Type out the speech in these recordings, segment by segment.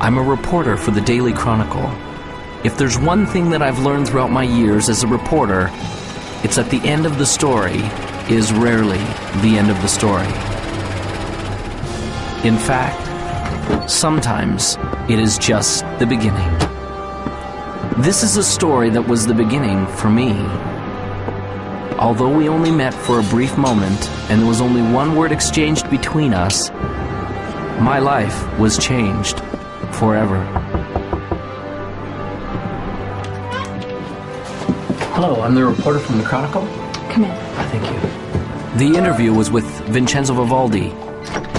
I'm a reporter for the Daily Chronicle. If there's one thing that I've learned throughout my years as a reporter, it's that the end of the story is rarely the end of the story. In fact, sometimes it is just the beginning. This is a story that was the beginning for me. Although we only met for a brief moment and there was only one word exchanged between us, my life was changed forever. Hello, I'm the reporter from the Chronicle. Come in. Thank you. The interview was with Vincenzo Vivaldi,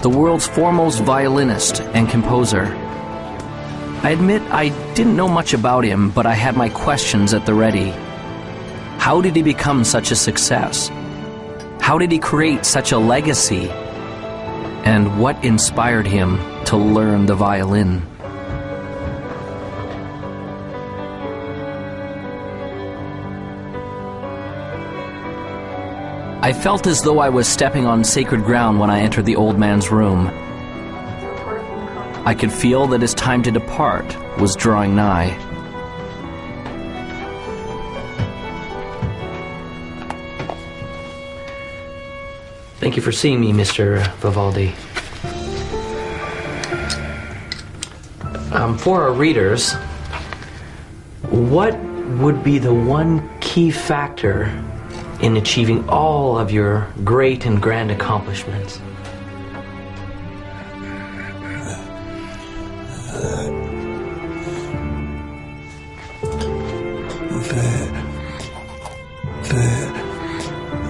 the world's foremost violinist and composer. I admit I didn't know much about him, but I had my questions at the ready. How did he become such a success? How did he create such a legacy? And what inspired him to learn the violin? I felt as though I was stepping on sacred ground when I entered the old man's room. I could feel that his time to depart was drawing nigh. Thank you for seeing me, Mr. Vivaldi. For our readers, what would be the one key factor in achieving all of your great and grand accomplishments?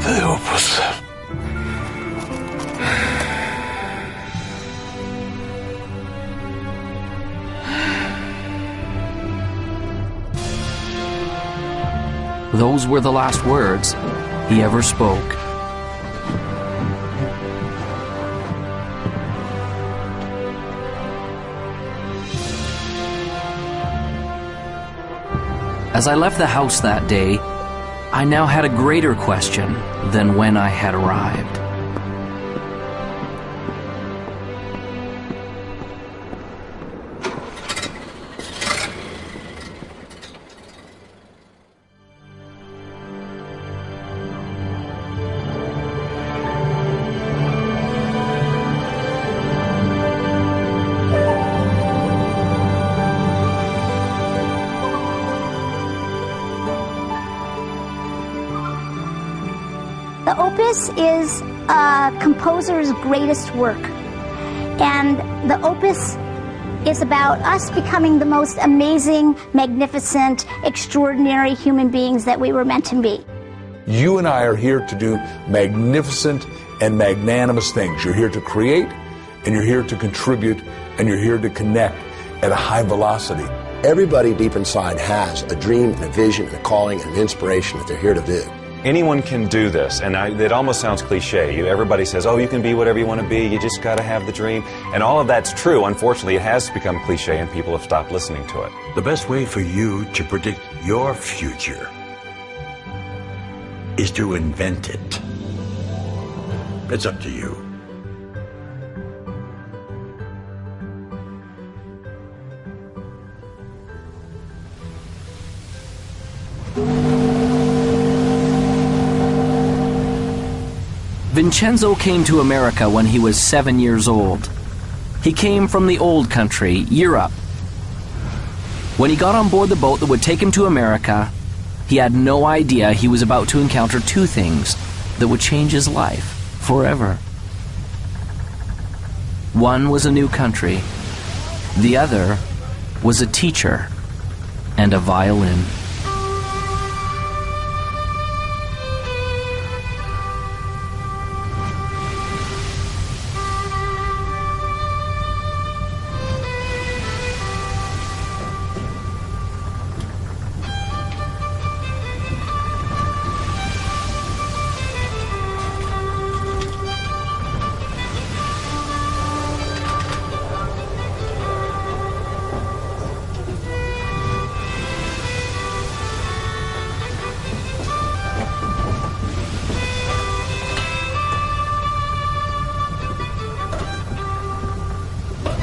The opus. Those were the last words he ever spoke. As I left the house that day, I now had a greater question than when I had arrived. The opus is a composer's greatest work, and the opus is about us becoming the most amazing, magnificent, extraordinary human beings that we were meant to be. You and I are here to do magnificent and magnanimous things. You're here to create, and you're here to contribute, and you're here to connect at a high velocity. Everybody deep inside has a dream and a vision and a calling and an inspiration that they're here to do. Anyone can do this, and it almost sounds cliche. Everybody says, oh, you can be whatever you want to be, you just got to have the dream. And all of that's true. Unfortunately, it has become cliche and people have stopped listening to it. The best way for you to predict your future is to invent it. It's up to you. Vincenzo came to America when he was 7 years old. He came from the old country, Europe. When he got on board the boat that would take him to America, he had no idea he was about to encounter two things that would change his life forever. One was a new country. The other was a teacher and a violin.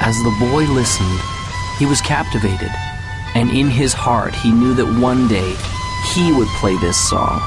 As the boy listened, he was captivated, and in his heart he knew that one day he would play this song.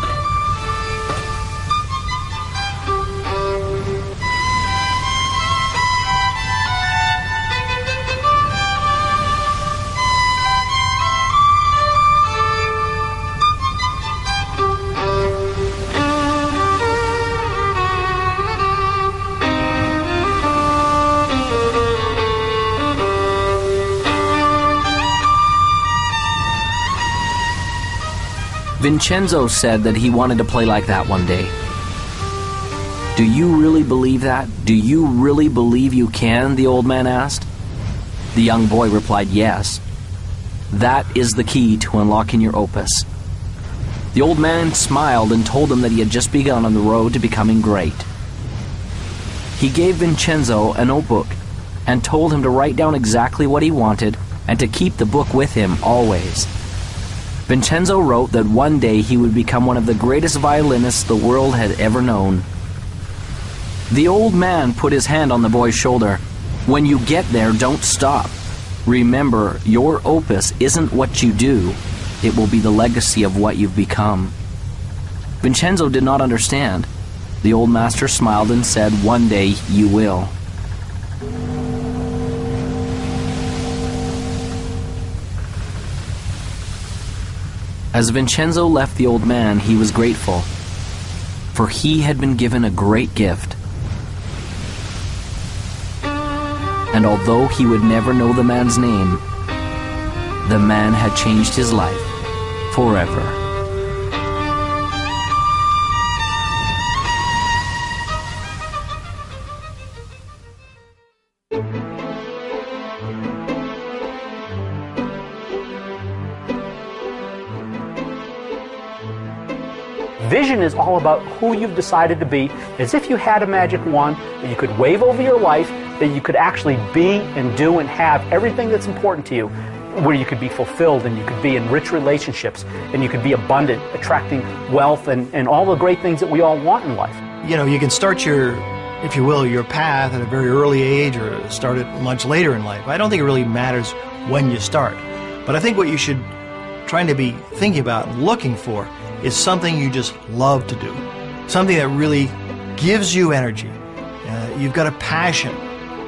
Vincenzo said that he wanted to play like that one day. Do you really believe that? Do you really believe you can? The old man asked. The young boy replied, yes. That is the key to unlocking your opus. The old man smiled and told him that he had just begun on the road to becoming great. He gave Vincenzo a notebook and told him to write down exactly what he wanted and to keep the book with him always. Vincenzo wrote that one day he would become one of the greatest violinists the world had ever known. The old man put his hand on the boy's shoulder. When you get there, don't stop. Remember, your opus isn't what you do. It will be the legacy of what you've become. Vincenzo did not understand. The old master smiled and said, one day you will. As Vincenzo left the old man, he was grateful, for he had been given a great gift. And although he would never know the man's name, the man had changed his life forever. Vision is all about who you've decided to be, as if you had a magic wand that you could wave over your life, that you could actually be and do and have everything that's important to you, where you could be fulfilled and you could be in rich relationships and you could be abundant, attracting wealth and all the great things that we all want in life. You know, you can start your, if you will, your path at a very early age or start it much later in life. I don't think it really matters when you start. But I think what you should try to be thinking about and looking for is something you just love to do, something that really gives you energy, you've got a passion,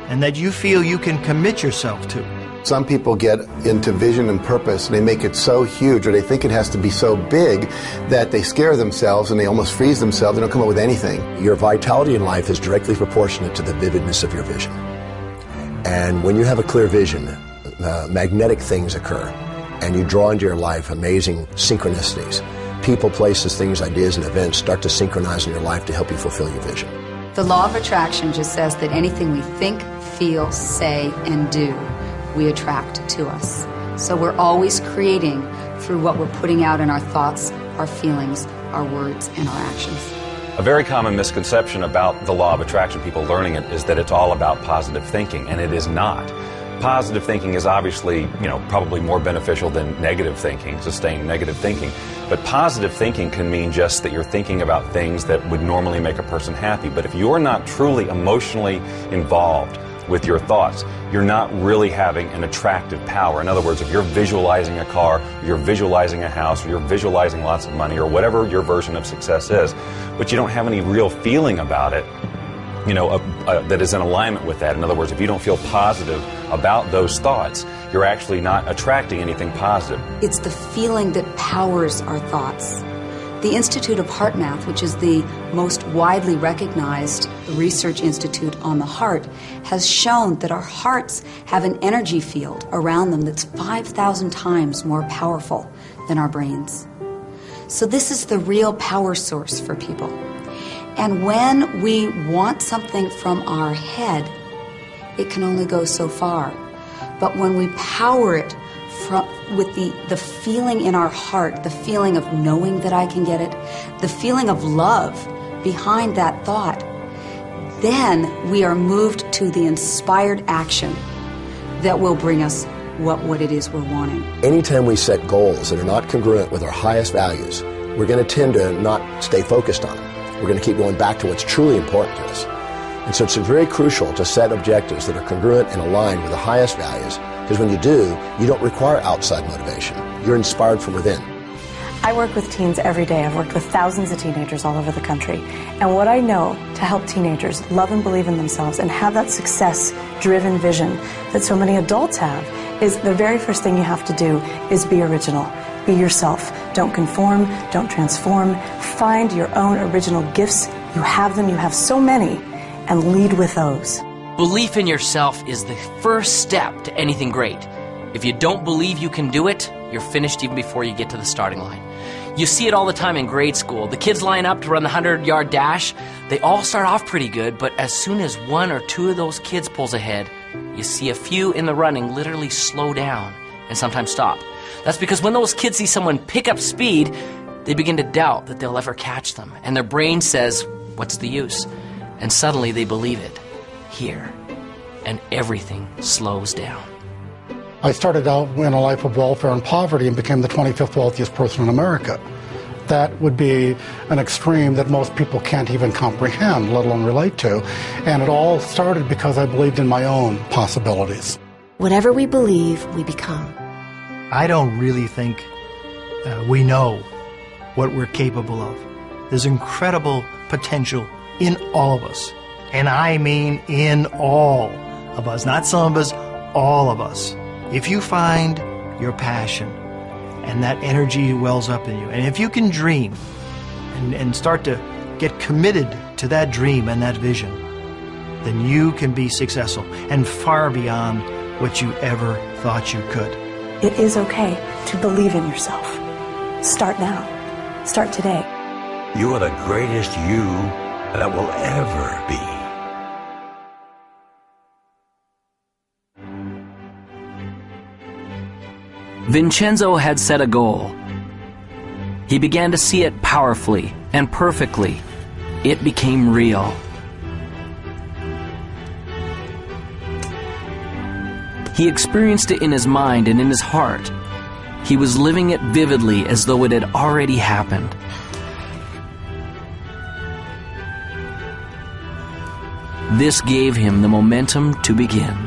and that you feel you can commit yourself to. Some people get into vision and purpose and they make it so huge, or they think it has to be so big that they scare themselves and they almost freeze themselves. They don't come up with anything. Your vitality in life is directly proportionate to the vividness of your vision. And when you have a clear vision, magnetic things occur, and you draw into your life amazing synchronicities. People, places, things, ideas, and events start to synchronize in your life to help you fulfill your vision. The law of attraction just says that anything we think, feel, say, and do, we attract to us. So we're always creating through what we're putting out in our thoughts, our feelings, our words, and our actions. A very common misconception about the law of attraction, people learning it, is that it's all about positive thinking, and it is not. Positive thinking is obviously, probably more beneficial than negative thinking, sustained negative thinking. But positive thinking can mean just that you're thinking about things that would normally make a person happy. But if you're not truly emotionally involved with your thoughts, you're not really having an attractive power. In other words, if you're visualizing a car, you're visualizing a house, or you're visualizing lots of money, or whatever your version of success is, but you don't have any real feeling about it, that is in alignment with that. In other words, if you don't feel positive about those thoughts, you're actually not attracting anything positive. It's the feeling that powers our thoughts. The Institute of Heart Math, which is the most widely recognized research institute on the heart, has shown that our hearts have an energy field around them that's 5,000 times more powerful than our brains. So this is the real power source for people. And when we want something from our head, it can only go so far. But when we power it with the feeling in our heart, the feeling of knowing that I can get it, the feeling of love behind that thought, then we are moved to the inspired action that will bring us what it is we're wanting. Anytime we set goals that are not congruent with our highest values, we're going to tend to not stay focused on them. We're going to keep going back to what's truly important to us. And so it's very crucial to set objectives that are congruent and aligned with the highest values, because when you do, you don't require outside motivation. You're inspired from within. I work with teens every day. I've worked with thousands of teenagers all over the country. And what I know to help teenagers love and believe in themselves and have that success-driven vision that so many adults have is the very first thing you have to do is be original. Be yourself. Don't conform. Don't transform. Find your own original gifts. You have them. You have so many. And lead with those. Belief in yourself is the first step to anything great. If you don't believe you can do it, you're finished even before you get to the starting line. You see it all the time in grade school. The kids line up to run the 100-yard dash. They all start off pretty good, but as soon as one or two of those kids pulls ahead, you see a few in the running literally slow down and sometimes stop. That's because when those kids see someone pick up speed, they begin to doubt that they'll ever catch them. And their brain says, what's the use? And suddenly they believe it. Here. And everything slows down. I started out in a life of welfare and poverty and became the 25th wealthiest person in America. That would be an extreme that most people can't even comprehend, let alone relate to. And it all started because I believed in my own possibilities. Whatever we believe, we become. I don't really think we know what we're capable of. There's incredible potential in all of us. And I mean in all of us, not some of us, all of us. If you find your passion and that energy wells up in you, and if you can dream and start to get committed to that dream and that vision, then you can be successful and far beyond what you ever thought you could. It is okay to believe in yourself. Start now. Start today. You are the greatest you that will ever be. Vincenzo had set a goal. He began to see it powerfully and perfectly. It became real. He experienced it in his mind and in his heart. He was living it vividly as though it had already happened. This gave him the momentum to begin.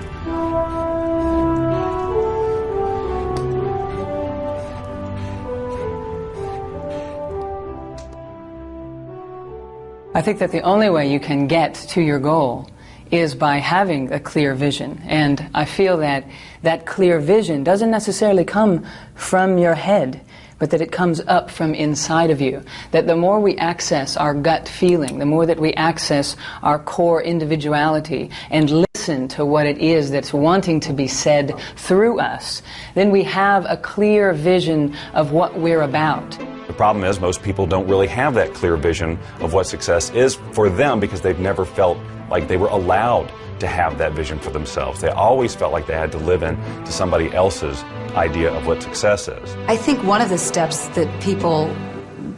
I think that the only way you can get to your goal is by having a clear vision. And I feel that that clear vision doesn't necessarily come from your head, but that it comes up from inside of you. That the more we access our gut feeling, the more that we access our core individuality and listen to what it is that's wanting to be said through us, then we have a clear vision of what we're about. The problem is most people don't really have that clear vision of what success is for them because they've never felt like they were allowed to have that vision for themselves. They always felt like they had to live in to somebody else's idea of what success is. I think one of the steps that people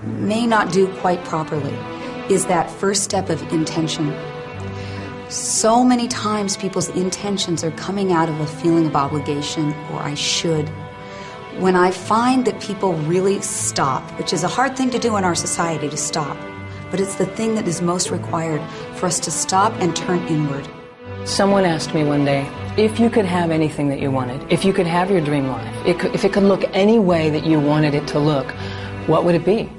may not do quite properly is that first step of intention. So many times people's intentions are coming out of a feeling of obligation or I should. When I find that people really stop, which is a hard thing to do in our society, to stop, but it's the thing that is most required for us to stop and turn inward. Someone asked me one day, if you could have anything that you wanted, if you could have your dream life, if it could look any way that you wanted it to look, what would it be?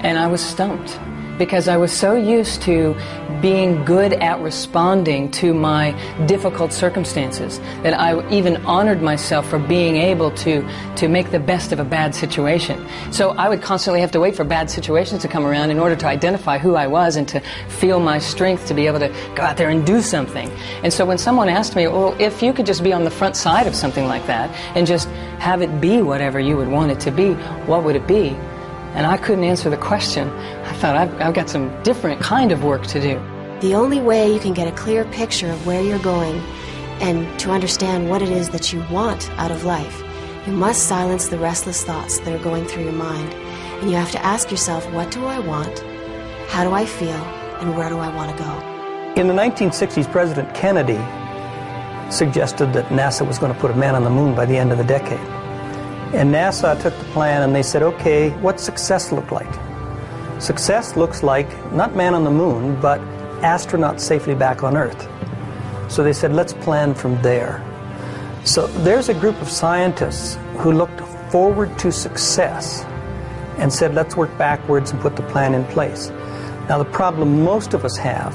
And I was stumped, because I was so used to being good at responding to my difficult circumstances that I even honored myself for being able to make the best of a bad situation. So I would constantly have to wait for bad situations to come around in order to identify who I was and to feel my strength to be able to go out there and do something. And so when someone asked me, well, if you could just be on the front side of something like that and just have it be whatever you would want it to be, what would it be? And I couldn't answer the question. I thought, I've got some different kind of work to do. The only way you can get a clear picture of where you're going and to understand what it is that you want out of life, you must silence the restless thoughts that are going through your mind. And you have to ask yourself, what do I want? How do I feel? And where do I want to go? In the 1960s, President Kennedy suggested that NASA was going to put a man on the moon by the end of the decade. And NASA took the plan and they said, okay, what's success look like? Success looks like not man on the moon, but astronauts safely back on Earth. So they said, let's plan from there. So there's a group of scientists who looked forward to success and said, let's work backwards and put the plan in place. Now, the problem most of us have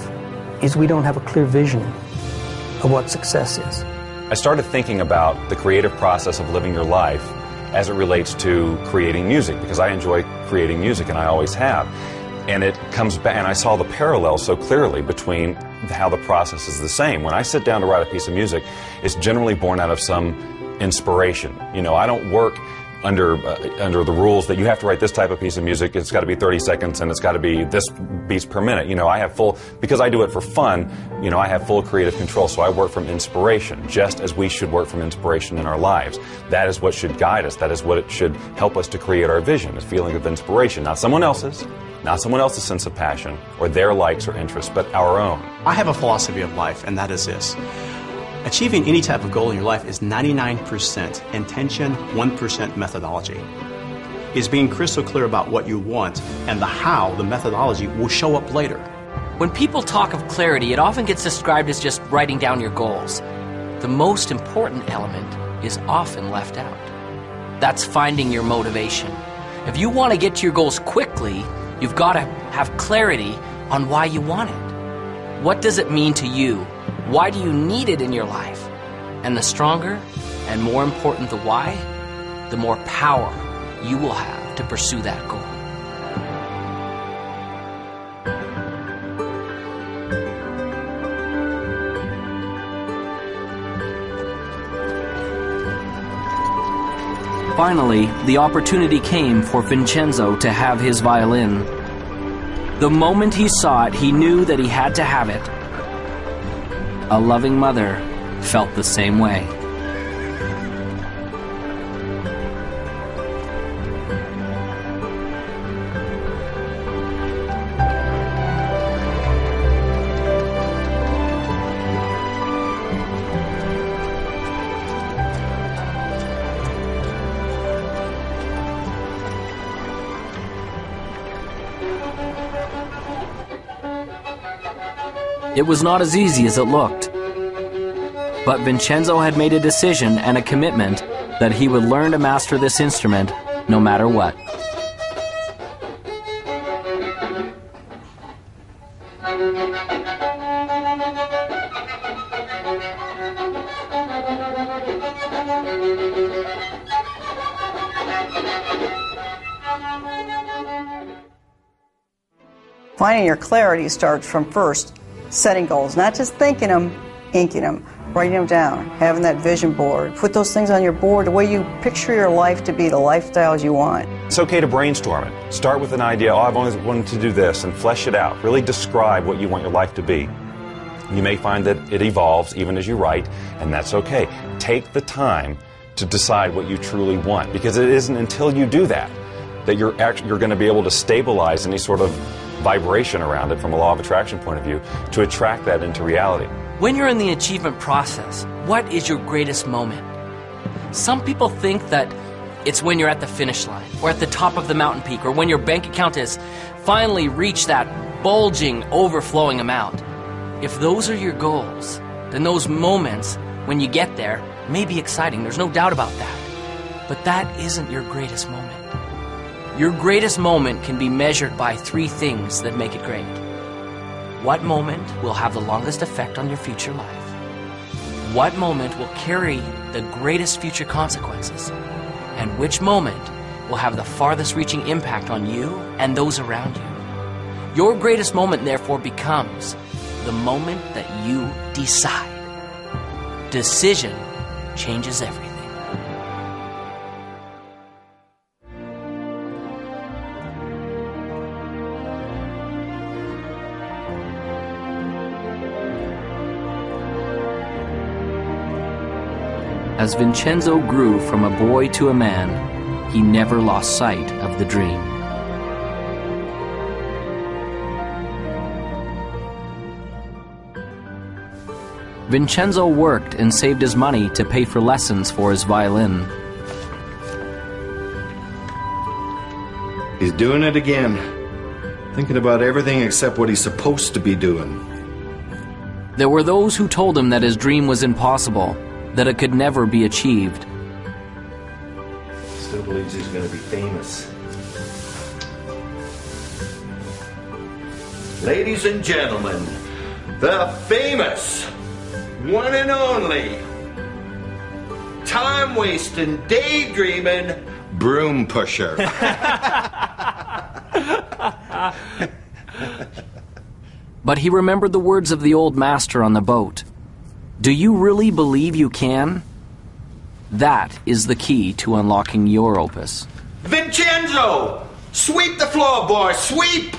is we don't have a clear vision of what success is. I started thinking about the creative process of living your life as it relates to creating music, because I enjoy creating music and I always have. And it comes back, and I saw the parallel so clearly between how the process is the same. When I sit down to write a piece of music, it's generally born out of some inspiration. You know, I don't work under the rules that you have to write this type of piece of music, it's got to be 30 seconds and it's got to be this beats per minute. You know, I have full, because I do it for fun, you know, I have full creative control, so I work from inspiration, just as we should work from inspiration in our lives. That is what should guide us, that is what it should help us to create our vision, a feeling of inspiration, not someone else's sense of passion or their likes or interests, but our own. I have a philosophy of life, and that is this. Achieving any type of goal in your life is 99% intention, 1% methodology. Is being crystal clear about what you want and the how, the methodology, will show up later. When people talk of clarity, it often gets described as just writing down your goals. The most important element is often left out. That's finding your motivation. If you want to get to your goals quickly, you've got to have clarity on why you want it. What does it mean to you? Why do you need it in your life? And the stronger and more important the why, the more power you will have to pursue that goal. Finally, the opportunity came for Vincenzo to have his violin. The moment he saw it, he knew that he had to have it. A loving mother felt the same way. It was not as easy as it looked. But Vincenzo had made a decision and a commitment that he would learn to master this instrument no matter what. Finding your clarity starts from first setting goals, not just thinking them, inking them, writing them down, having that vision board. Put those things on your board, the way you picture your life to be, the lifestyles you want. It's okay to brainstorm it. Start with an idea, oh, I've always wanted to do this, and flesh it out. Really describe what you want your life to be. You may find that it evolves even as you write, and that's okay. Take the time to decide what you truly want, because it isn't until you do that that you're going to be able to stabilize any sort of vibration around it from a law of attraction point of view to attract that into reality. When you're in the achievement process, what is your greatest moment? Some people think that it's when you're at the finish line, or at the top of the mountain peak, or when your bank account has finally reached that bulging, overflowing amount. If those are your goals, then those moments when you get there may be exciting, there's no doubt about that. But that isn't your greatest moment. Your greatest moment can be measured by 3 things that make it great. What moment will have the longest effect on your future life? What moment will carry the greatest future consequences? And which moment will have the farthest reaching impact on you and those around you? Your greatest moment, therefore, becomes the moment that you decide. Decision changes everything. As Vincenzo grew from a boy to a man, he never lost sight of the dream. Vincenzo worked and saved his money to pay for lessons for his violin. He's doing it again. Thinking about everything except what he's supposed to be doing. There were those who told him that his dream was impossible, that it could never be achieved. Still believes he's going to be famous. Ladies and gentlemen, the famous, one and only, time-wasting, daydreaming, broom pusher. But he remembered the words of the old master on the boat. Do you really believe you can? That is the key to unlocking your opus. Vincenzo! Sweep the floor, boy, sweep!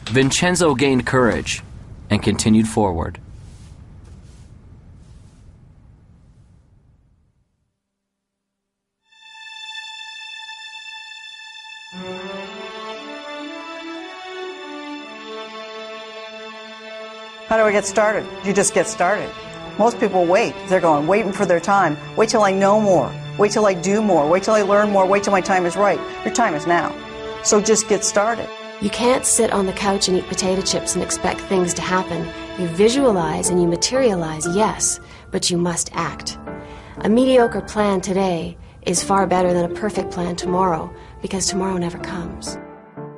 Vincenzo gained courage and continued forward. How do I get started? You just get started. Most people wait. They're going, waiting for their time. Wait till I know more. Wait till I do more. Wait till I learn more. Wait till my time is right. Your time is now. So just get started. You can't sit on the couch and eat potato chips and expect things to happen. You visualize and you materialize, yes, but you must act. A mediocre plan today is far better than a perfect plan tomorrow, because tomorrow never comes.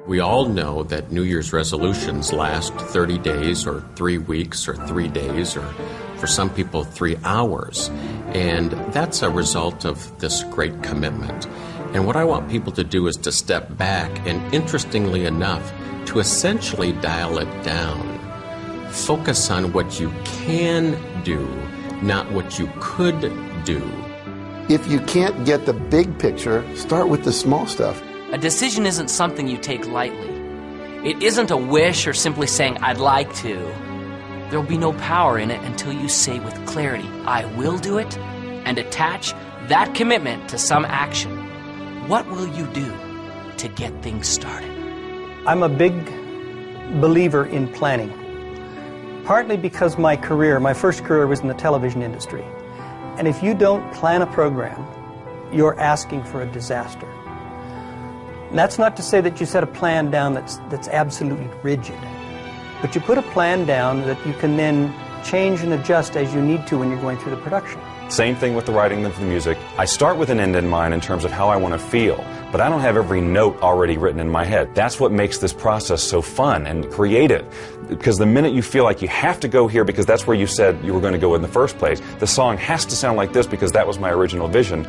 We all know that New Year's resolutions last 30 days or 3 weeks or 3 days or for some people 3 hours. And that's a result of this great commitment. And what I want people to do is to step back and, interestingly enough, to essentially dial it down. Focus on what you can do, not what you could do. If you can't get the big picture, start with the small stuff. A decision isn't something you take lightly. It isn't a wish or simply saying, I'd like to. There will be no power in it until you say with clarity, I will do it, and attach that commitment to some action. What will you do to get things started? I'm a big believer in planning. Partly because my first career was in the television industry. And if you don't plan a program, you're asking for a disaster. And that's not to say that you set a plan down that's absolutely rigid. But you put a plan down that you can then change and adjust as you need to when you're going through the production. Same thing with the writing of the music. I start with an end in mind in terms of how I want to feel, but I don't have every note already written in my head. That's what makes this process so fun and creative. Because the minute you feel like you have to go here because that's where you said you were going to go in the first place, the song has to sound like this because that was my original vision,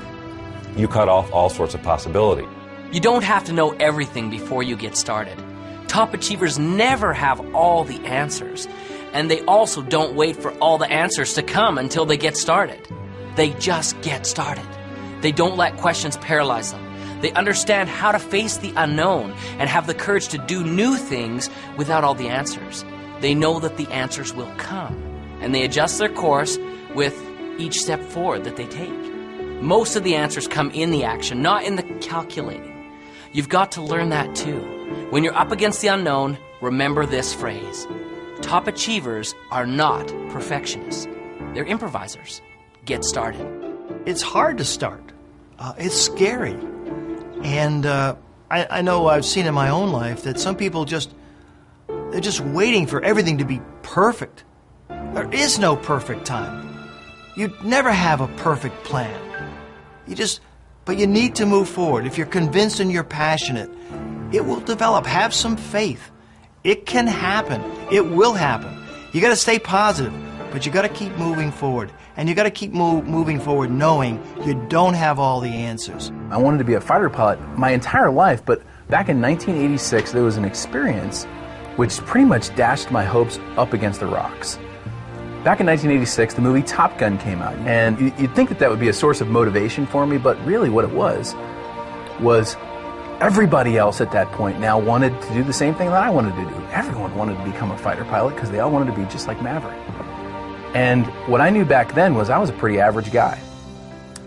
you cut off all sorts of possibility. You don't have to know everything before you get started. Top achievers never have all the answers, and they also don't wait for all the answers to come until they get started. They just get started. They don't let questions paralyze them. They understand how to face the unknown and have the courage to do new things without all the answers. They know that the answers will come, and they adjust their course with each step forward that they take. Most of the answers come in the action, not in the calculating. You've got to learn that too. When you're up against the unknown, remember this phrase. Top achievers are not perfectionists. They're improvisers. Get started. It's hard to start. It's scary. And I know I've seen in my own life that some people they're just waiting for everything to be perfect. There is no perfect time. You never have a perfect plan. But you need to move forward. If you're convinced and you're passionate, it will develop. Have some faith. It can happen. It will happen. You got to stay positive, but you got to keep moving forward. And you got to keep moving forward knowing you don't have all the answers. I wanted to be a fighter pilot my entire life, but back in 1986 there was an experience which pretty much dashed my hopes up against the rocks. Back in 1986, the movie Top Gun came out, and you'd think that would be a source of motivation for me, but really what it was everybody else at that point now wanted to do the same thing that I wanted to do. Everyone wanted to become a fighter pilot because they all wanted to be just like Maverick. And what I knew back then was I was a pretty average guy.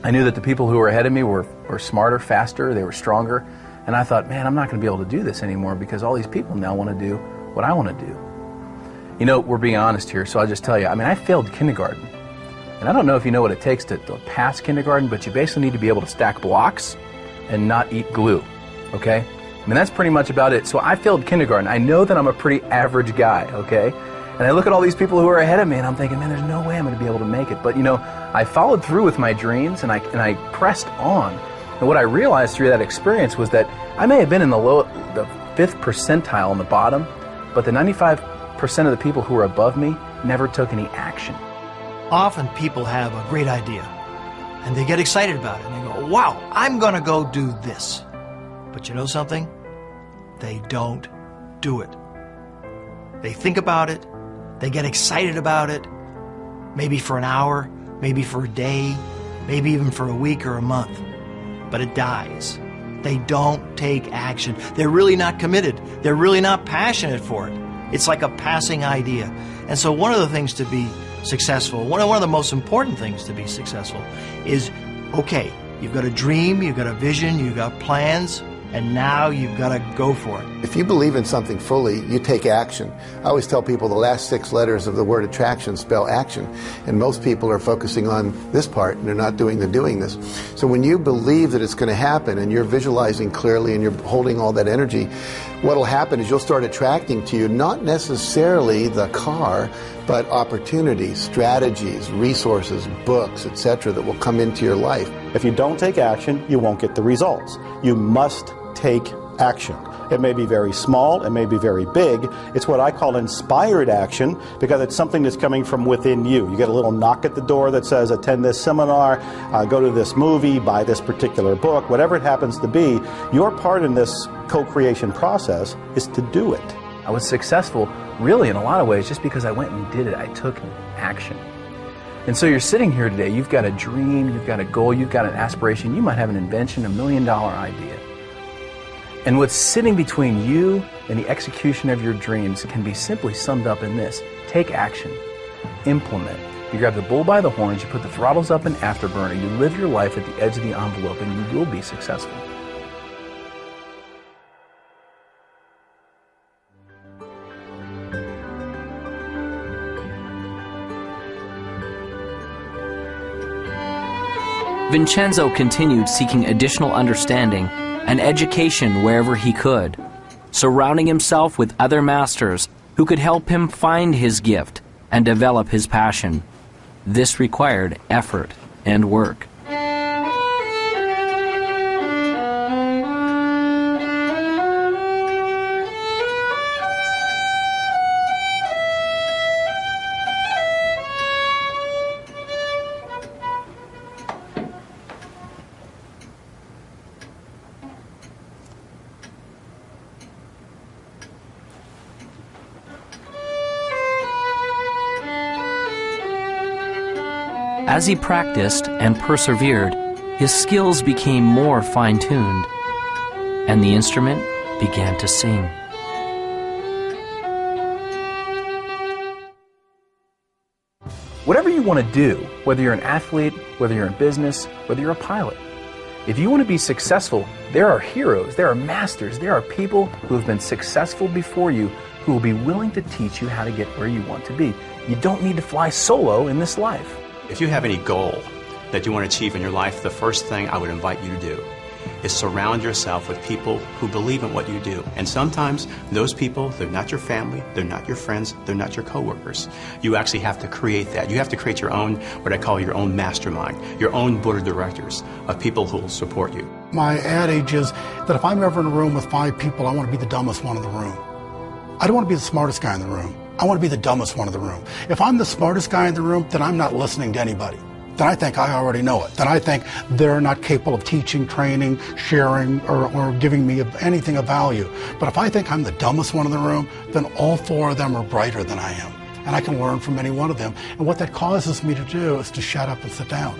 I knew that the people who were ahead of me were smarter, faster, they were stronger, and I thought, man, I'm not going to be able to do this anymore because all these people now want to do what I want to do. You know, we're being honest here, so I'll just tell you, I failed kindergarten. And I don't know if you know what it takes to pass kindergarten, but you basically need to be able to stack blocks and not eat glue, okay? That's pretty much about it. So I failed kindergarten. I know that I'm a pretty average guy, okay? And I look at all these people who are ahead of me, and I'm thinking, man, there's no way I'm going to be able to make it. But, you know, I followed through with my dreams, and I pressed on. And what I realized through that experience was that I may have been in the 5th percentile on the bottom, but the 95% of the people who were above me never took any action. Often people have a great idea, and they get excited about it, and they go, wow, I'm going to go do this. But you know something? They don't do it. They think about it, they get excited about it, maybe for an hour, maybe for a day, maybe even for a week or a month, but it dies. They don't take action. They're really not committed. They're really not passionate for it. It's like a passing idea. And so one of the things to be successful, one of the most important things to be successful is, okay, you've got a dream, you've got a vision, you've got plans, and now you've got to go for it. If you believe in something fully, you take action. I always tell people the last 6 letters of the word attraction spell action. And most people are focusing on this part, and they're not doing the doing this. So when you believe that it's going to happen, and you're visualizing clearly, and you're holding all that energy, what will happen is you'll start attracting to you not necessarily the car, but opportunities, strategies, resources, books, etc. that will come into your life. If you don't take action, you won't get the results. You must take action. It may be very small, it may be very big. It's what I call inspired action, because it's something that's coming from within you. You get a little knock at the door that says, attend this seminar, go to this movie, buy this particular book, whatever it happens to be. Your part in this co-creation process is to do it. I was successful, really, in a lot of ways, just because I went and did it. I took action. And so you're sitting here today, you've got a dream, you've got a goal, you've got an aspiration, you might have an invention, $1 million idea. And what's sitting between you and the execution of your dreams can be simply summed up in this: take action, implement. You grab the bull by the horns, you put the throttles up in afterburner, you live your life at the edge of the envelope, and you will be successful. Vincenzo continued seeking additional understanding and education wherever he could, surrounding himself with other masters who could help him find his gift and develop his passion. This required effort and work. As he practiced and persevered, his skills became more fine-tuned, and the instrument began to sing. Whatever you want to do, whether you're an athlete, whether you're in business, whether you're a pilot, if you want to be successful, there are heroes, there are masters, there are people who have been successful before you who will be willing to teach you how to get where you want to be. You don't need to fly solo in this life. If you have any goal that you want to achieve in your life, the first thing I would invite you to do is surround yourself with people who believe in what you do. And sometimes those people, they're not your family, they're not your friends, they're not your coworkers. You actually have to create that. You have to create your own, what I call your own mastermind, your own board of directors of people who will support you. My adage is that if I'm ever in a room with 5 people, I want to be the dumbest one in the room. I don't want to be the smartest guy in the room. I want to be the dumbest one in the room. If I'm the smartest guy in the room, then I'm not listening to anybody. Then I think I already know it. Then I think they're not capable of teaching, training, sharing, or giving me anything of value. But if I think I'm the dumbest one in the room, then all 4 of them are brighter than I am. And I can learn from any one of them. And what that causes me to do is to shut up and sit down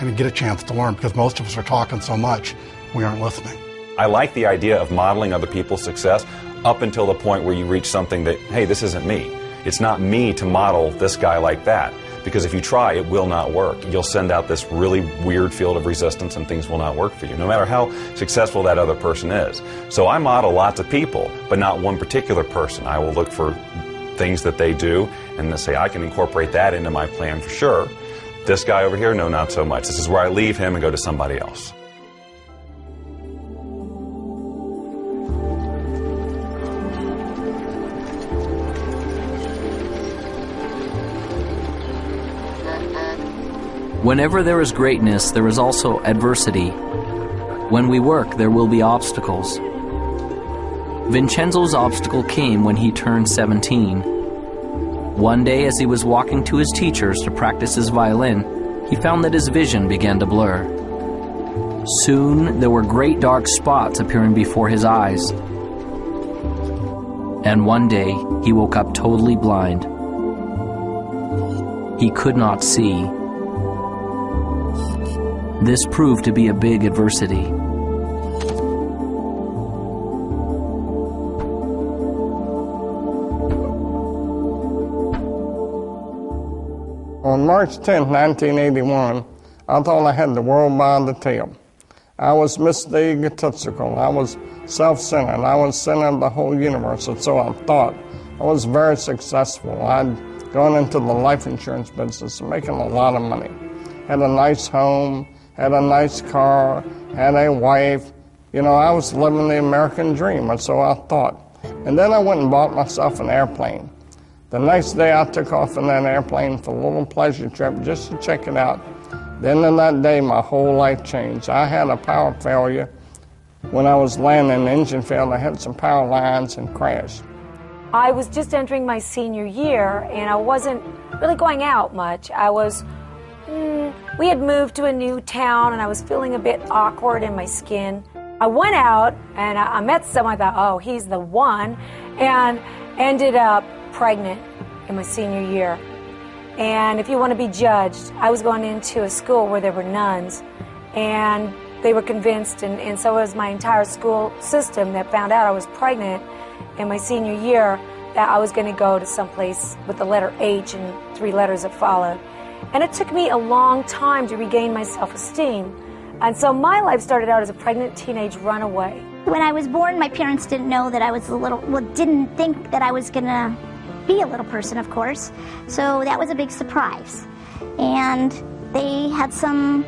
and get a chance to learn, because most of us are talking so much, we aren't listening. I like the idea of modeling other people's success up until the point where you reach something that, hey, this isn't me. It's not me to model this guy like that. Because if you try, it will not work. You'll send out this really weird field of resistance and things will not work for you, no matter how successful that other person is. So I model lots of people, but not one particular person. I will look for things that they do and say, I can incorporate that into my plan for sure. This guy over here, no, not so much. This is where I leave him and go to somebody else. Whenever there is greatness, there is also adversity. When we work, there will be obstacles. Vincenzo's obstacle came when he turned 17. One day, as he was walking to his teacher's to practice his violin, he found that his vision began to blur. Soon, there were great dark spots appearing before his eyes. And one day, he woke up totally blind. He could not see. This proved to be a big adversity. On March 10, 1981, I thought I had the world by the tail. I was Mr. Egotistical. I was self-centered. I was center of the whole universe, and so I thought. I was very successful. I'd gone into the life insurance business, making a lot of money. Had a nice home, had a nice car, had a wife. You know, I was living the American dream, and so I thought. And then I went and bought myself an airplane. The next day I took off in that airplane for a little pleasure trip just to check it out. Then in that day, my whole life changed. I had a power failure. When I was landing, the engine failed. I hit some power lines and crashed. I was just entering my senior year, and I wasn't really going out much. We had moved to a new town, and I was feeling a bit awkward in my skin. I went out, and I met someone. I thought, oh, he's the one, and ended up pregnant in my senior year. And if you want to be judged, I was going into a school where there were nuns, and they were convinced, and so was my entire school system, that found out I was pregnant in my senior year, that I was going to go to someplace with the letter H and 3 letters that followed. And it took me a long time to regain my self-esteem. And so my life started out as a pregnant teenage runaway. When I was born, my parents didn't know that I was didn't think that I was going to be a little person, of course. So that was a big surprise. And they had some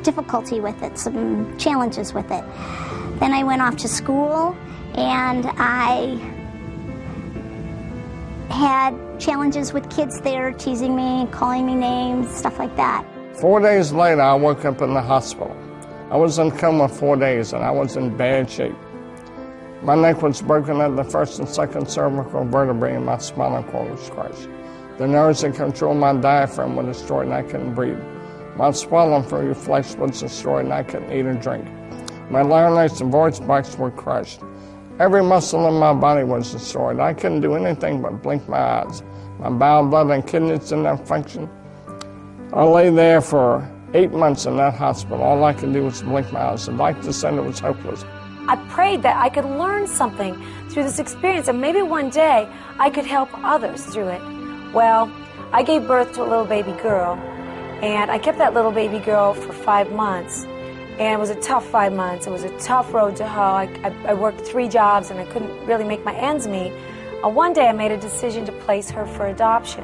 difficulty with it, some challenges with it. Then I went off to school, and I had challenges with kids there, teasing me, calling me names, stuff like that. 4 days later, I woke up in the hospital. I was in coma 4 days, and I was in bad shape. My neck was broken at the first and second cervical vertebrae, and my spinal cord was crushed. The nerves that control my diaphragm were destroyed, and I couldn't breathe. My swelling through your flesh was destroyed, and I couldn't eat or drink. My larynx and voice box were crushed. Every muscle in my body was destroyed. I couldn't do anything but blink my eyes. My bowel, blood, and kidneys didn't have function. I lay there for 8 months in that hospital. All I could do was blink my eyes. The doctor said it was hopeless. I prayed that I could learn something through this experience, and maybe one day I could help others through it. Well, I gave birth to a little baby girl, and I kept that little baby girl for 5 months. And it was a tough 5 months. It was a tough road to hoe. I worked 3 jobs, and I couldn't really make my ends meet. One day I made a decision to place her for adoption.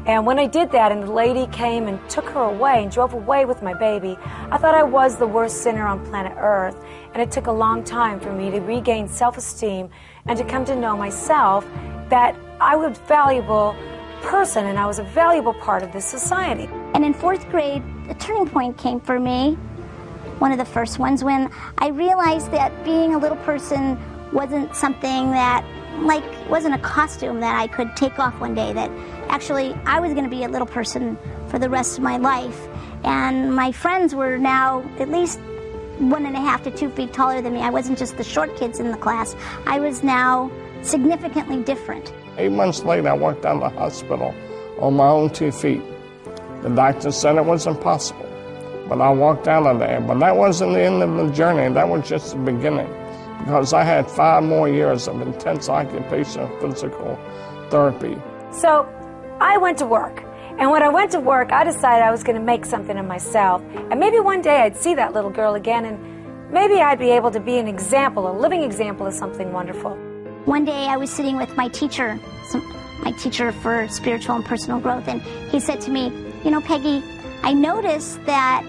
And when I did that, and the lady came and took her away and drove away with my baby, I thought I was the worst sinner on planet Earth. And it took a long time for me to regain self-esteem and to come to know myself, that I was a valuable person and I was a valuable part of this society. And in 4th grade, a turning point came for me. One of the first ones, when I realized that being a little person wasn't something that, wasn't a costume that I could take off one day, that actually I was going to be a little person for the rest of my life. And my friends were now at least 1.5 to 2 feet taller than me. I wasn't just the short kids in the class. I was now significantly different. 8 months later, I walked out of the hospital on my own 2 feet. The doctor said it was impossible. But I walked out of there. But that wasn't the end of the journey. That was just the beginning. Because I had 5 more years of intense occupational physical therapy. So I went to work. And when I went to work, I decided I was going to make something of myself. And maybe one day I'd see that little girl again, and maybe I'd be able to be an example, a living example of something wonderful. One day I was sitting with my teacher for spiritual and personal growth, and he said to me, you know, Peggy, I noticed that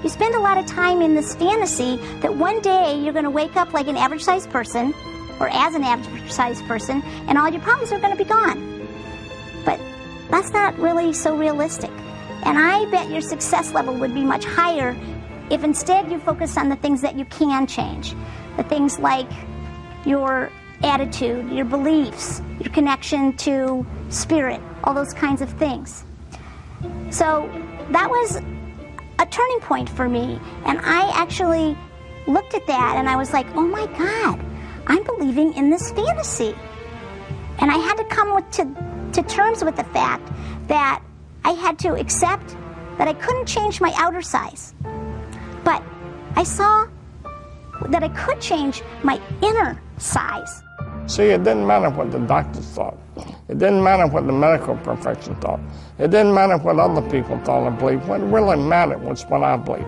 you spend a lot of time in this fantasy that one day you're going to wake up like an average-sized person, or as an average-sized person, and all your problems are going to be gone. But that's not really so realistic. And I bet your success level would be much higher if instead you focus on the things that you can change. The things like your attitude, your beliefs, your connection to spirit, all those kinds of things. So that was a turning point for me. And I actually looked at that and I was like, oh my God, I'm believing in this fantasy. And I had to come to terms with the fact that I had to accept that I couldn't change my outer size. But I saw that I could change my inner size. See, it didn't matter what the doctors thought. It didn't matter what the medical profession thought. It didn't matter what other people thought or believed. What really mattered was what I believed.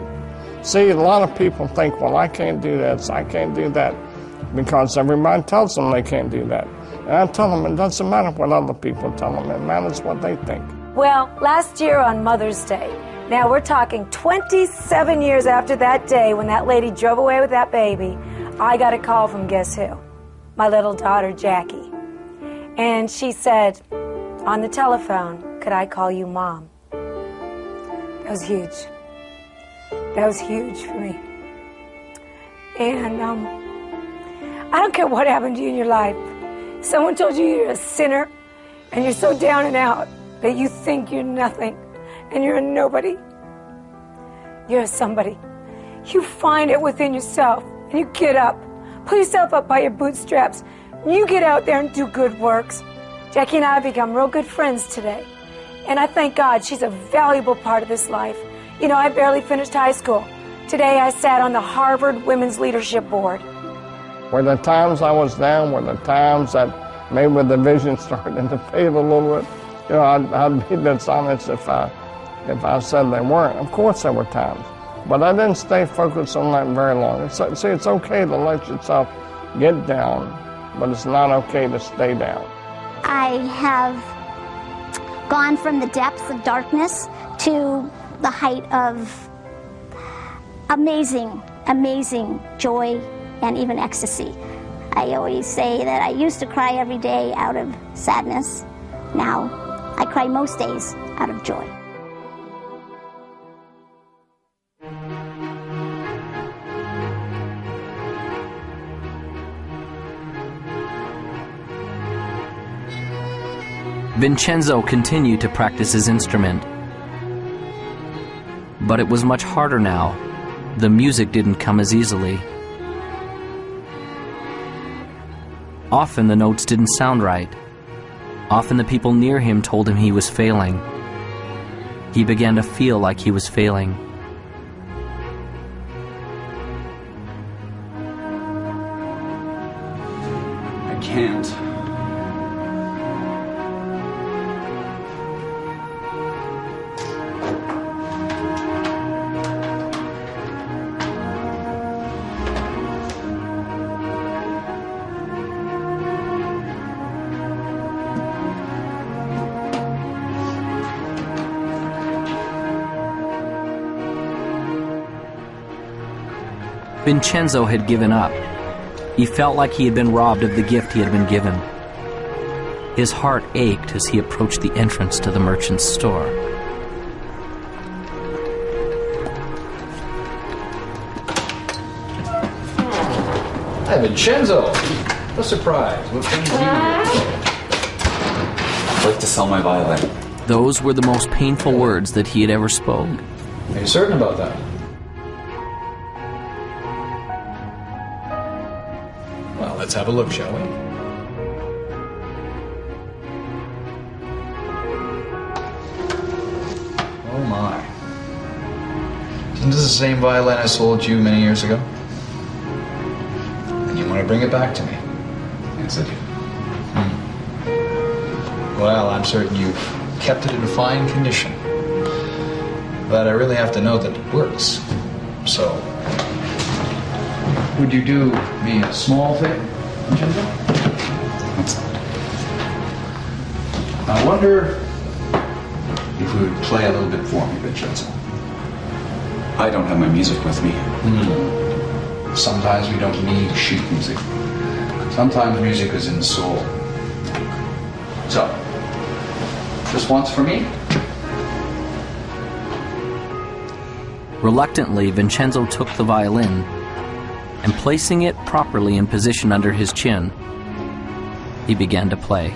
See, a lot of people think, well, I can't do this, I can't do that, because everybody tells them they can't do that. And I tell them it doesn't matter what other people tell them, it matters what they think. Well, last year on Mother's Day, now we're talking 27 years after that day when that lady drove away with that baby, I got a call from guess who? My little daughter, Jackie. And she said, on the telephone, could I call you Mom? That was huge. That was huge for me. And I don't care what happened to you in your life. Someone told you you're a sinner and you're so down and out that you think you're nothing and you're a nobody. You're a somebody. You find it within yourself and you get up. Pull yourself up by your bootstraps. You get out there and do good works. Jackie and I have become real good friends today. And I thank God she's a valuable part of this life. You know, I barely finished high school. Today I sat on the Harvard Women's Leadership Board. Were the times I was down, were the times that maybe the vision started to fade a little bit. You know, I'd be dishonest if I said they weren't. Of course there were times. But I didn't stay focused on that very long. See, it's okay to let yourself get down, but it's not okay to stay down. I have gone from the depths of darkness to the height of amazing, amazing joy and even ecstasy. I always say that I used to cry every day out of sadness. Now, I cry most days out of joy. Vincenzo continued to practice his instrument. But it was much harder now. The music didn't come as easily. Often the notes didn't sound right. Often the people near him told him he was failing. He began to feel like he was failing. I can't. Vincenzo had given up. He felt like he had been robbed of the gift he had been given. His heart ached as he approached the entrance to the merchant's store. Hi, Vincenzo. A surprise. What brings you here? I'd like to sell my violin. Those were the most painful words that he had ever spoken. Are you certain about that? Well, let's have a look, shall we? Oh my. Isn't this the same violin I sold you many years ago? And you want to bring it back to me? Yes, I do. Well, I'm certain you've kept it in fine condition. But I really have to know that it works. So, would you do me a small favor, Vincenzo? What's that? I wonder if you would play a little bit for me, Vincenzo. I don't have my music with me. Sometimes we don't need sheet music. Sometimes music is in the soul. So, just once for me? Reluctantly, Vincenzo took the violin and, placing it properly in position under his chin, he began to play.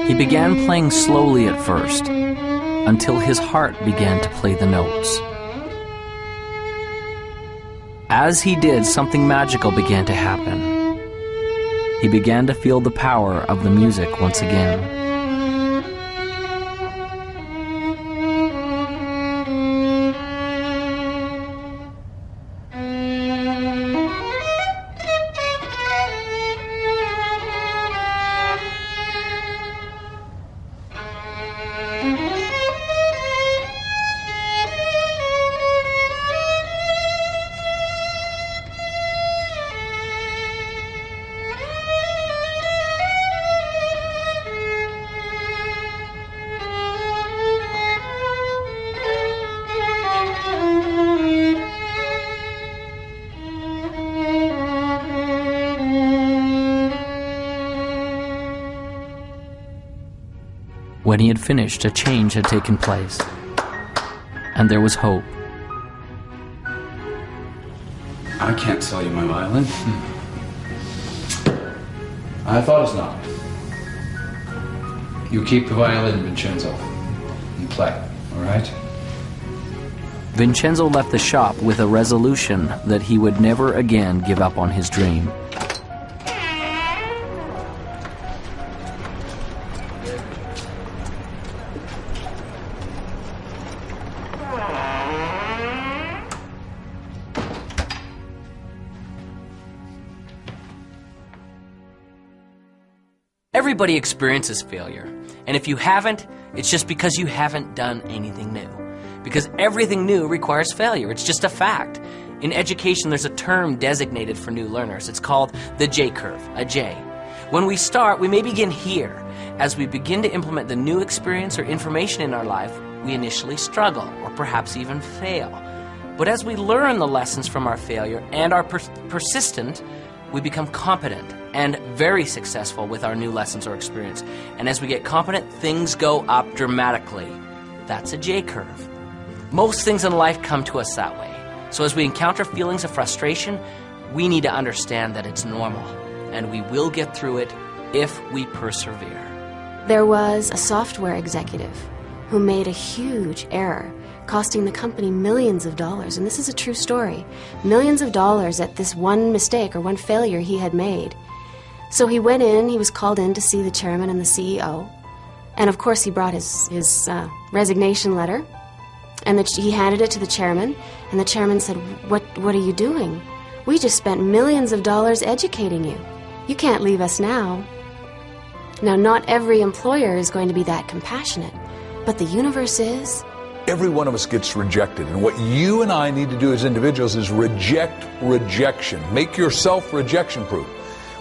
He began playing slowly at first, until his heart began to play the notes. As he did, something magical began to happen. He began to feel the power of the music once again. When he had finished, a change had taken place, and there was hope. I can't sell you my violin. I thought as not. You keep the violin, Vincenzo, and play, all right? Vincenzo left the shop with a resolution that he would never again give up on his dream. Everybody experiences failure, and if you haven't, it's just because you haven't done anything new. Because everything new requires failure, it's just a fact. In education, there's a term designated for new learners. It's called the J-curve, a J. When we start, we may begin here. As we begin to implement the new experience or information in our life, we initially struggle, or perhaps even fail. But as we learn the lessons from our failure and are persistent, we become competent and very successful with our new lessons or experience. And as we get competent, things go up dramatically. That's a J-curve. Most things in life come to us that way. So as we encounter feelings of frustration, we need to understand that it's normal, and we will get through it if we persevere. There was a software executive who made a huge error, costing the company millions of dollars, and this is a true story. Millions of dollars at this one mistake or one failure he had made. So he went in, he was called in to see the chairman and the CEO, and of course he brought his resignation letter, and he handed it to the chairman, and the chairman said, what are you doing? We just spent millions of dollars educating you. You can't leave us now. Now, not every employer is going to be that compassionate, but the universe is. Every one of us gets rejected, and what you and I need to do as individuals is reject rejection. Make yourself rejection-proof.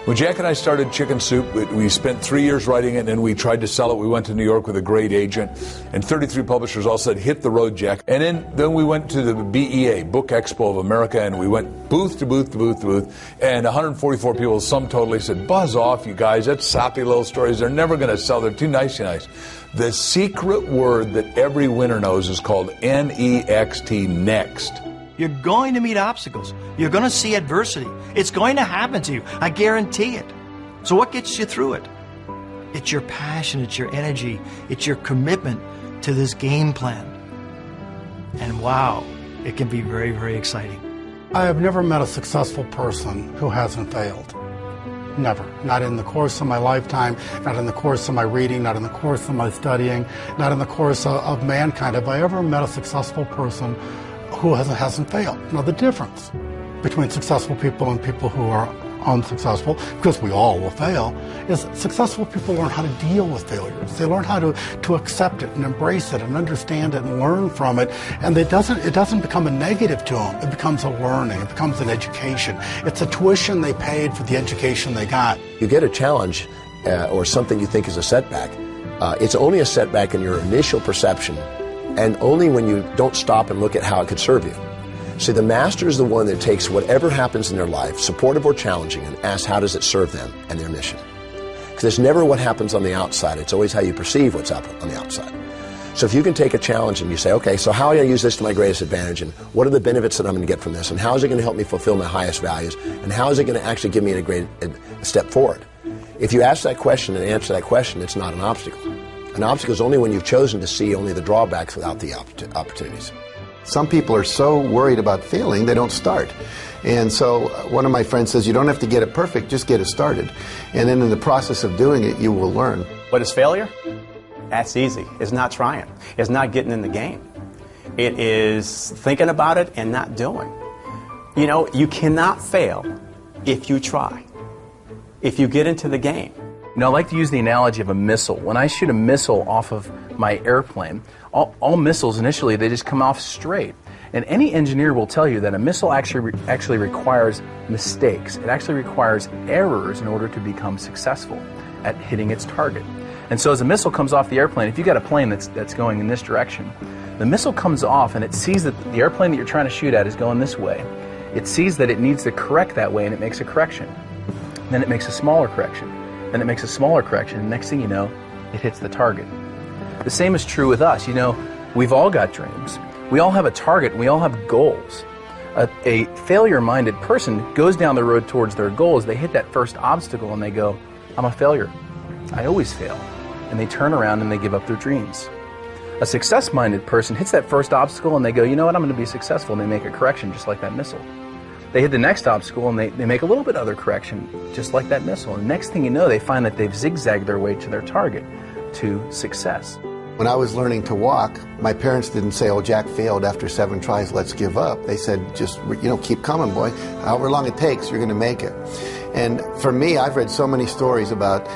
When Jack and I started Chicken Soup, we spent 3 years writing it, and then we tried to sell it. We went to New York with a great agent, and 33 publishers all said, hit the road, Jack. And then we went to the BEA, Book Expo of America, and we went booth to booth to booth to booth, and 144 people, sum totally, said, buzz off, you guys, that's sappy little stories. They're never going to sell. They're too nice. The secret word that every winner knows is called NEXT, next. You're going to meet obstacles. You're going to see adversity. It's going to happen to you. I guarantee it. So what gets you through it? It's your passion, it's your energy, it's your commitment to this game plan. And wow, it can be very, very exciting. I have never met a successful person who hasn't failed. Never. Not in the course of my lifetime, not in the course of my reading, not in the course of my studying, not in the course of mankind. Have I ever met a successful person who hasn't failed? Now, the difference between successful people and people who are unsuccessful, because we all will fail, is successful people learn how to deal with failures. They learn how to accept it and embrace it and understand it and learn from it. And it doesn't become a negative to them. It becomes a learning. It becomes an education. It's a tuition they paid for the education they got. You get a challenge or something you think is a setback. It's only a setback in your initial perception, and only when you don't stop and look at how it could serve you. See, the master is the one that takes whatever happens in their life, supportive or challenging, and asks how does it serve them and their mission. Because it's never what happens on the outside, it's always how you perceive what's up on the outside. So if you can take a challenge and you say, okay, so how do I use this to my greatest advantage, and what are the benefits that I'm going to get from this, and how is it going to help me fulfill my highest values, and how is it going to actually give me a great step forward? If you ask that question and answer that question, it's not an obstacle. An obstacle is only when you've chosen to see only the drawbacks without the opportunities. Some people are so worried about failing, they don't start. And so one of my friends says, you don't have to get it perfect, just get it started. And then in the process of doing it, you will learn. What is failure? That's easy. It's not trying. It's not getting in the game. It is thinking about it and not doing. You know, you cannot fail if you try, if you get into the game. You know, I like to use the analogy of a missile. When I shoot a missile off of my airplane, all missiles initially, they just come off straight. And any engineer will tell you that a missile actually requires mistakes. It actually requires errors in order to become successful at hitting its target. And so as a missile comes off the airplane, if you got a plane that's going in this direction, the missile comes off and it sees that the airplane that you're trying to shoot at is going this way. It sees that it needs to correct that way, and it makes a correction. Then it makes a smaller correction. Then it makes a smaller correction, and next thing you know, it hits the target. The same is true with us. You know, we've all got dreams. We all have a target, and we all have goals. A failure-minded person goes down the road towards their goals. They hit that first obstacle, and they go, I'm a failure. I always fail. And they turn around and they give up their dreams. A success-minded person hits that first obstacle, and they go, you know what, I'm going to be successful, and they make a correction just like that missile. They hit the next obstacle, and they make a little bit other correction, just like that missile. And the next thing you know, they find that they've zigzagged their way to their target, to success. When I was learning to walk, my parents didn't say, oh, Jack failed after 7 tries, let's give up. They said, just, keep coming, boy. However long it takes, you're going to make it. And for me, I've read so many stories about,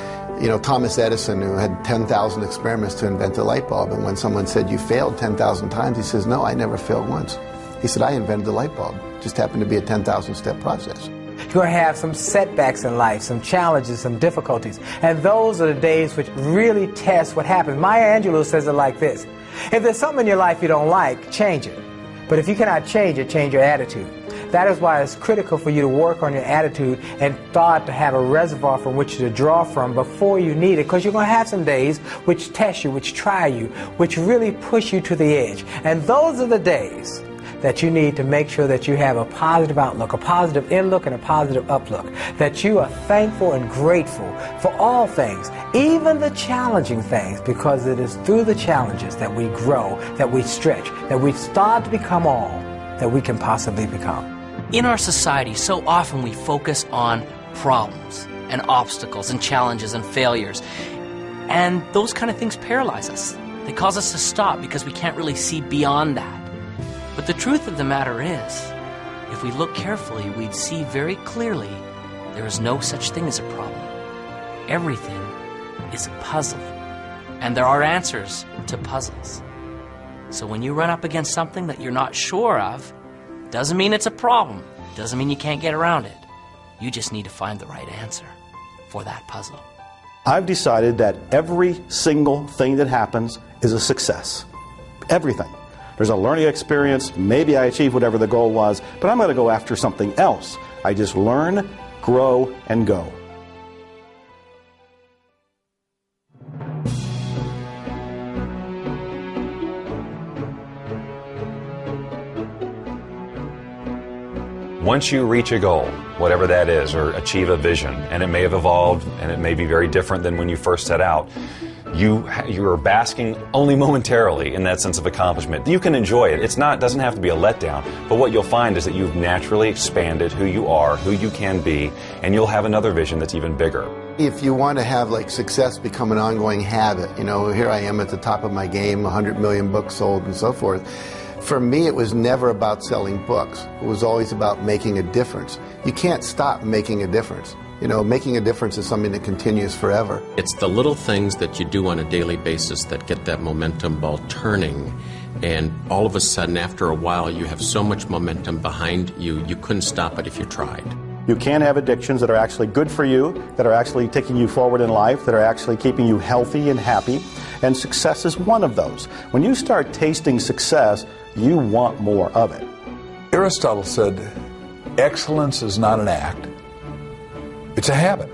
Thomas Edison, who had 10,000 experiments to invent a light bulb. And when someone said, you failed 10,000 times, he says, no, I never failed once. He said, I invented the light bulb. It just happened to be a 10,000-step process. You're going to have some setbacks in life, some challenges, some difficulties. And those are the days which really test what happens. Maya Angelou says it like this. If there's something in your life you don't like, change it. But if you cannot change it, change your attitude. That is why it's critical for you to work on your attitude and thought to have a reservoir from which to draw from before you need it, because you're going to have some days which test you, which try you, which really push you to the edge. And those are the days that you need to make sure that you have a positive outlook, a positive inlook, and a positive uplook, that you are thankful and grateful for all things, even the challenging things, because it is through the challenges that we grow, that we stretch, that we start to become all that we can possibly become. In our society, so often we focus on problems and obstacles and challenges and failures, and those kind of things paralyze us. They cause us to stop because we can't really see beyond that. But the truth of the matter is, if we look carefully, we'd see very clearly there is no such thing as a problem. Everything is a puzzle, and there are answers to puzzles. So when you run up against something that you're not sure of, doesn't mean it's a problem. Doesn't mean you can't get around it. You just need to find the right answer for that puzzle. I've decided that every single thing that happens is a success. Everything. There's a learning experience. Maybe I achieved whatever the goal was, but I'm going to go after something else. I just learn, grow, and go. Once you reach a goal, whatever that is, or achieve a vision, and it may have evolved and it may be very different than when you first set out, you are basking only momentarily in that sense of accomplishment. You can enjoy it. It doesn't have to be a letdown, but what you'll find is that you've naturally expanded who you are, who you can be, and you'll have another vision that's even bigger. If you want to have success become an ongoing habit, here I am at the top of my game, 100 million books sold and so forth, For me, it was never about selling books. It was always about making a difference. You can't stop making a difference. You know, making a difference is something that continues forever. It's the little things that you do on a daily basis that get that momentum ball turning. And all of a sudden, after a while, you have so much momentum behind you, you couldn't stop it if you tried. You can have addictions that are actually good for you, that are actually taking you forward in life, that are actually keeping you healthy and happy, and success is one of those. When you start tasting success, you want more of it. Aristotle said, excellence is not an act, it's a habit.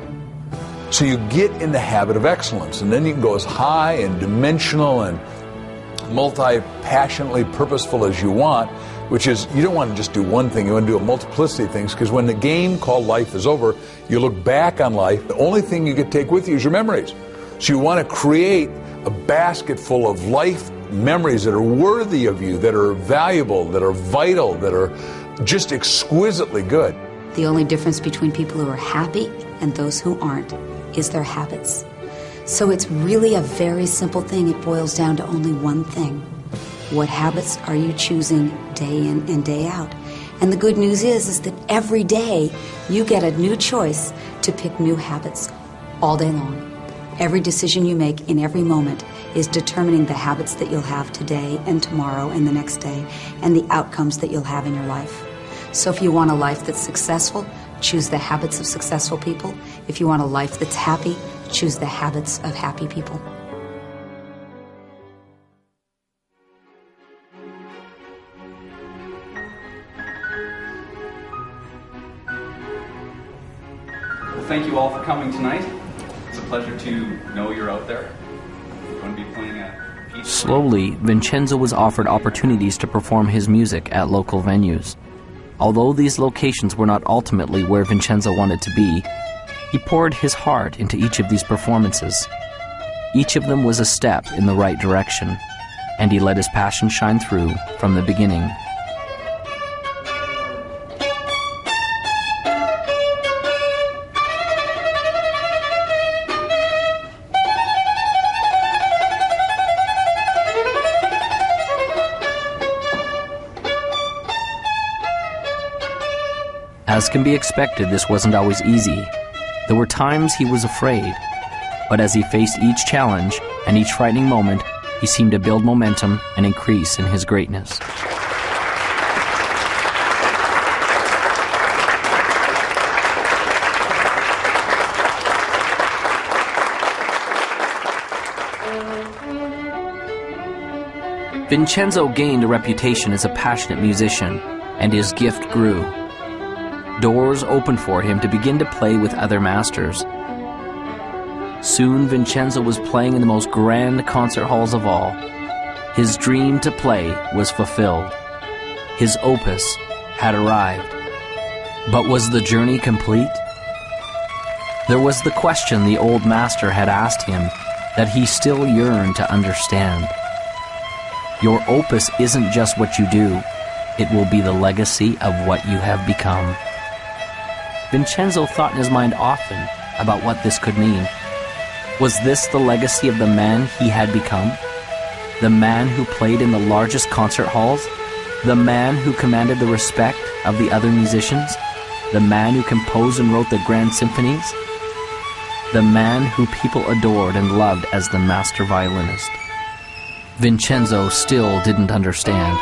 So you get in the habit of excellence, and then you can go as high and dimensional and multi-passionately purposeful as you want, which is, you don't want to just do one thing, you want to do a multiplicity of things, because when the game called life is over, you look back on life, the only thing you can take with you is your memories. So you want to create a basket full of life memories that are worthy of you, that are valuable, that are vital, that are just exquisitely good. The only difference between people who are happy and those who aren't is their habits. So it's really a very simple thing. It boils down to only one thing. What habits are you choosing day in and day out? And the good news is that every day you get a new choice to pick new habits all day long. Every decision you make in every moment is determining the habits that you'll have today and tomorrow and the next day, and the outcomes that you'll have in your life. So if you want a life that's successful, choose the habits of successful people. If you want a life that's happy, choose the habits of happy people. Well, thank you all for coming tonight. It's a pleasure to know you're out there. We're going to be playing a piece. Slowly, Vincenzo was offered opportunities to perform his music at local venues. Although these locations were not ultimately where Vincenzo wanted to be, he poured his heart into each of these performances. Each of them was a step in the right direction, and he let his passion shine through from the beginning. As can be expected, this wasn't always easy. There were times he was afraid, but as he faced each challenge and each frightening moment, he seemed to build momentum and increase in his greatness. Vincenzo gained a reputation as a passionate musician, and his gift grew. Doors opened for him to begin to play with other masters. Soon, Vincenzo was playing in the most grand concert halls of all. His dream to play was fulfilled. His opus had arrived. But was the journey complete? There was the question the old master had asked him that he still yearned to understand. Your opus isn't just what you do, it will be the legacy of what you have become. Vincenzo thought in his mind often about what this could mean. Was this the legacy of the man he had become? The man who played in the largest concert halls? The man who commanded the respect of the other musicians? The man who composed and wrote the grand symphonies? The man who people adored and loved as the master violinist? Vincenzo still didn't understand.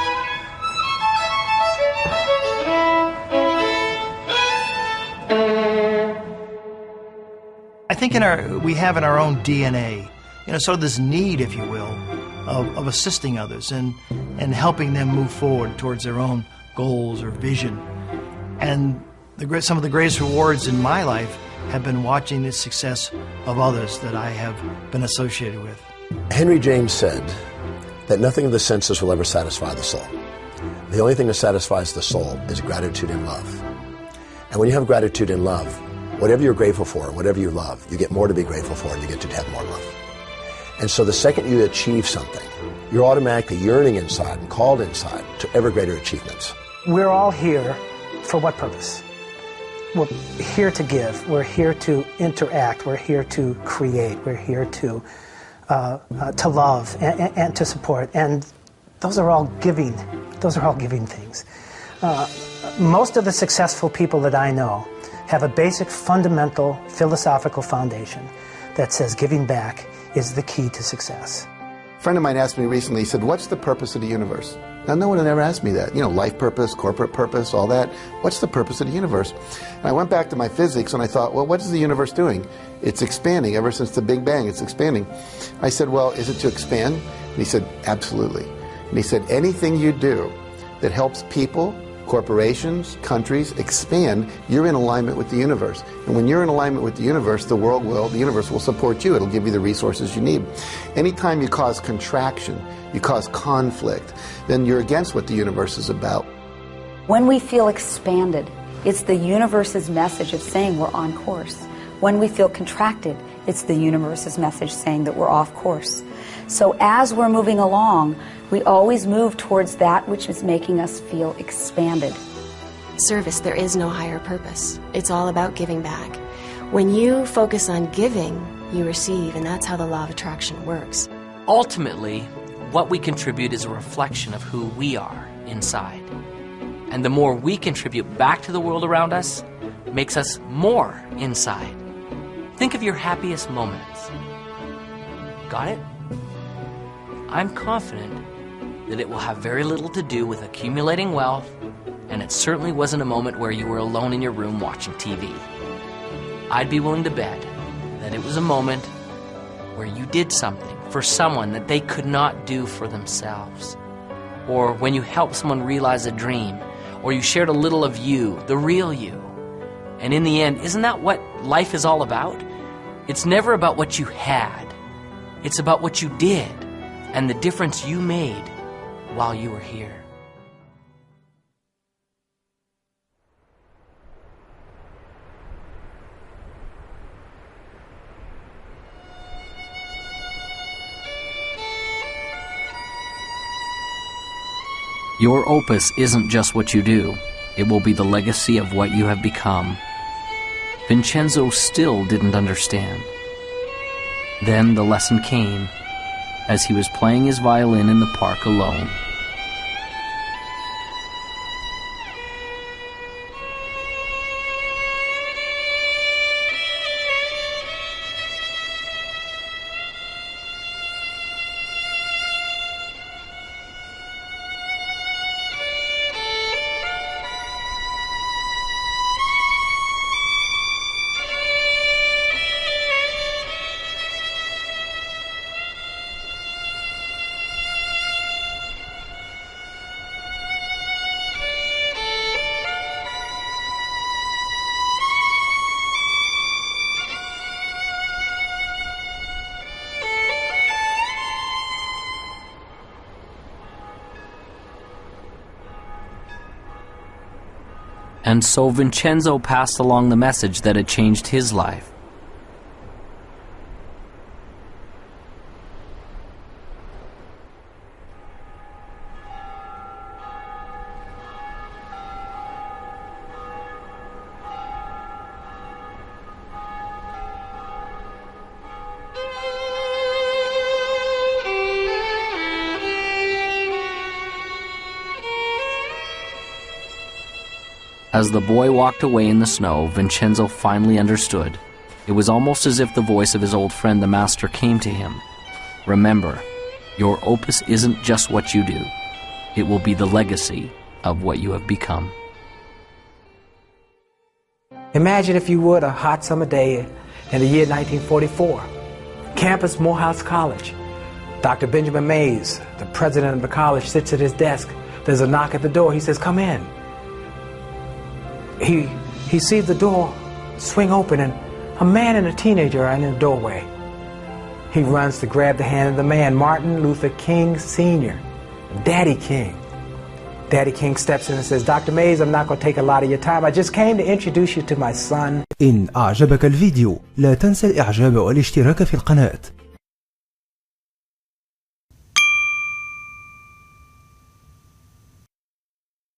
I think we have in our own DNA, sort of this need, if you will, of assisting others and helping them move forward towards their own goals or vision. And some of the greatest rewards in my life have been watching the success of others that I have been associated with. Henry James said that nothing of the senses will ever satisfy the soul. The only thing that satisfies the soul is gratitude and love. And when you have gratitude and love, whatever you're grateful for, whatever you love, you get more to be grateful for and you get to have more love. And so the second you achieve something, you're automatically yearning inside and called inside to ever greater achievements. We're all here for what purpose? We're here to give. We're here to interact. We're here to create. We're here to love and to support. And those are all giving Those are all giving things. Most of the successful people that I know have a basic fundamental philosophical foundation that says giving back is the key to success. A friend of mine asked me recently, he said, what's the purpose of the universe? Now, no one had ever asked me that. You know, life purpose, corporate purpose, all that. What's the purpose of the universe? And I went back to my physics and I thought, well, what is the universe doing? It's expanding. Ever since the Big Bang, it's expanding. I said, well, is it to expand? And he said, absolutely. And he said, anything you do that helps people, corporations, countries expand, you're in alignment with the universe. And when you're in alignment with the universe, the universe will support you. It'll give you the resources you need. Anytime you cause contraction, you cause conflict, then you're against what the universe is about. When we feel expanded, it's the universe's message of saying we're on course. When we feel contracted, it's the universe's message saying that we're off course. So as we're moving along, we always move towards that which is making us feel expanded. Service, there is no higher purpose. It's all about giving back. When you focus on giving, you receive, and that's how the law of attraction works. Ultimately, what we contribute is a reflection of who we are inside. And the more we contribute back to the world around us, makes us more inside. Think of your happiest moments. Got it? I'm confident that it will have very little to do with accumulating wealth, and it certainly wasn't a moment where you were alone in your room watching TV. I'd be willing to bet that it was a moment where you did something for someone that they could not do for themselves. Or when you helped someone realize a dream, or you shared a little of you, the real you. And in the end, isn't that what life is all about? It's never about what you had. It's about what you did and the difference you made while you were here. Your opus isn't just what you do. It will be the legacy of what you have become. Vincenzo still didn't understand. Then the lesson came as he was playing his violin in the park alone. And so Vincenzo passed along the message that had changed his life. As the boy walked away in the snow, Vincenzo finally understood. It was almost as if the voice of his old friend the master came to him. Remember, your opus isn't just what you do. It will be the legacy of what you have become. Imagine, if you would, a hot summer day in the year 1944. Campus Morehouse College. Dr. Benjamin Mays, the president of the college, sits at his desk. There's a knock at the door. He says, "Come in." He sees the door swing open and a man and a teenager are in the doorway. He runs to grab the hand of the man, Martin Luther King Sr., Daddy King. Daddy King steps in and says, "Dr. Mays, I'm not going to take a lot of your time. I just came to introduce you to my son." إن أعجبك الفيديو لا تنسى الإعجاب والاشتراك في القناة.